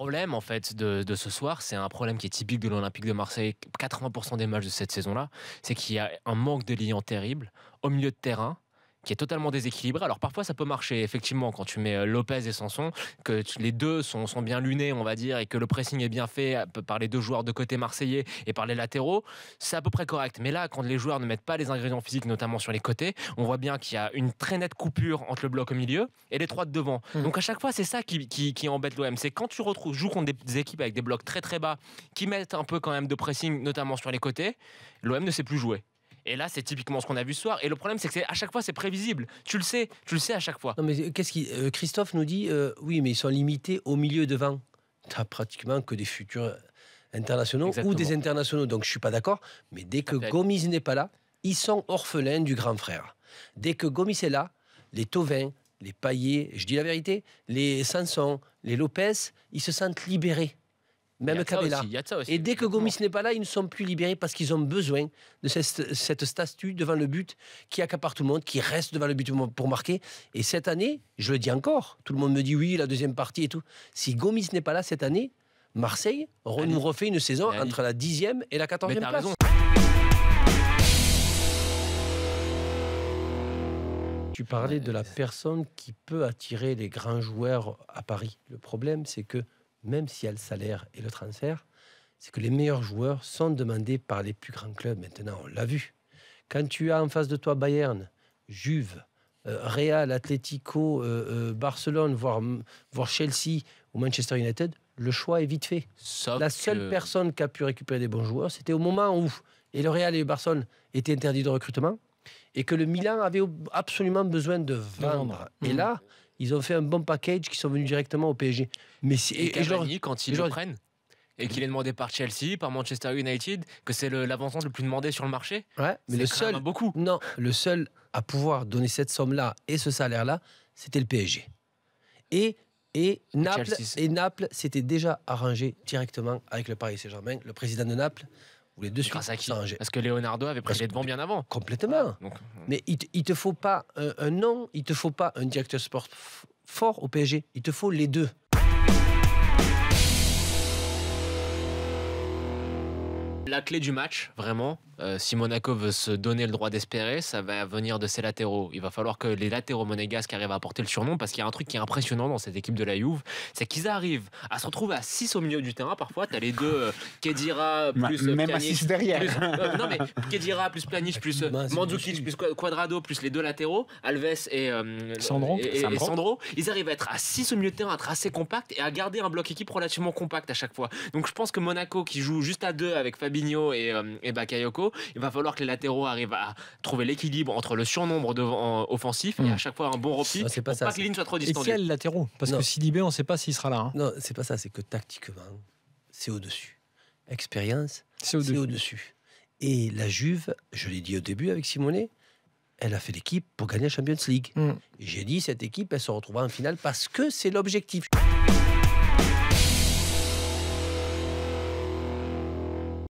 problème en fait de ce soir, c'est un problème qui est typique de l'Olympique de Marseille, 80% des matchs de cette saison-là, c'est qu'il y a un manque de liant terrible au milieu de terrain qui est totalement déséquilibré. Alors parfois ça peut marcher effectivement quand tu mets Lopez et Sanson, que les deux sont bien lunés on va dire et que le pressing est bien fait par les deux joueurs de côté marseillais et par les latéraux, c'est à peu près correct. Mais là quand les joueurs ne mettent pas les ingrédients physiques notamment sur les côtés, on voit bien qu'il y a une très nette coupure entre le bloc au milieu et les trois de devant. Donc à chaque fois c'est ça qui embête l'OM, c'est quand tu joues contre des équipes avec des blocs très très bas qui mettent un peu quand même de pressing notamment sur les côtés, l'OM ne sait plus jouer. Et là, c'est typiquement ce qu'on a vu ce soir. Et le problème, c'est que à chaque fois, c'est prévisible. Tu le sais à chaque fois. Non, mais Christophe nous dit oui, mais ils sont limités au milieu devant. Tu n'as pratiquement que des futurs internationaux ou des internationaux. Donc, je ne suis pas d'accord. Mais dès que Gomis n'est pas là, ils sont orphelins du grand frère. Dès que Gomis est là, les Thauvin, les Payet, je dis la vérité, les Sanson, les Lopez, ils se sentent libérés. Même Cabella. Et dès que Gomis n'est pas là, ils ne sont plus libérés parce qu'ils ont besoin de cette statue devant le but qui accapare tout le monde, qui reste devant le but pour marquer. Et cette année, je le dis encore, tout le monde me dit oui, la deuxième partie et tout. Si Gomis n'est pas là cette année, Marseille nous refait une saison entre la 10e et la 14e place. Raison. Tu parlais de la personne qui peut attirer les grands joueurs à Paris. Le problème, c'est que même s'il y a le salaire et le transfert, c'est que les meilleurs joueurs sont demandés par les plus grands clubs. Maintenant, on l'a vu. Quand tu as en face de toi Bayern, Juve, Real, Atlético, Barcelone, voire Chelsea ou Manchester United, le choix est vite fait. La seule personne qui a pu récupérer des bons joueurs, c'était au moment où et le Real et le Barcelone étaient interdits de recrutement et que le Milan avait absolument besoin de vendre. Et là, ils ont fait un bon package qui sont venus directement au PSG. Mais Cavani, quand ils le prennent et qu'il est demandé par Chelsea, par Manchester United, que c'est l'avancement le plus demandé sur le marché. Ouais, mais le seul à pouvoir donner cette somme-là et ce salaire-là, c'était le PSG. Et Naples s'était déjà arrangé directement avec le Paris Saint-Germain. Le président de Naples voulait de suite s'arranger. Parce que Leonardo avait pris les devants bien avant. Complètement. Mais il te faut pas un nom, il te faut pas un directeur sport fort au PSG. Il te faut les deux. La clé du match, vraiment, si Monaco veut se donner le droit d'espérer, ça va venir de ses latéraux. Il va falloir que les latéraux monégasques arrivent à porter le surnom, parce qu'il y a un truc qui est impressionnant dans cette équipe de la Juve, c'est qu'ils arrivent à se retrouver à 6 au milieu du terrain. Parfois, tu as les deux, Kedira plus même à 6 derrière. Non mais Kedira plus Pjanic plus Mandzukic plus Cuadrado plus les deux latéraux, Alves et Sandro. Ils arrivent à être à 6 au milieu de terrain, à être assez compact et à garder un bloc équipe relativement compact à chaque fois. Donc je pense que Monaco, qui joue juste à 2 avec Fabinho et Bakayoko, il va falloir que les latéraux arrivent à trouver l'équilibre entre le surnombre offensif et à chaque fois un bon repli pour pas que les lignes soient trop distendues. Et quel latéraux? Parce que Sidibé, on ne sait pas s'il sera là. Hein. Non, c'est pas ça, c'est que tactiquement, c'est au-dessus. Expérience, c'est au-dessus. Et la Juve, je l'ai dit au début avec Simonet, elle a fait l'équipe pour gagner la Champions League. Et j'ai dit, cette équipe, elle se retrouvera en finale parce que c'est l'objectif.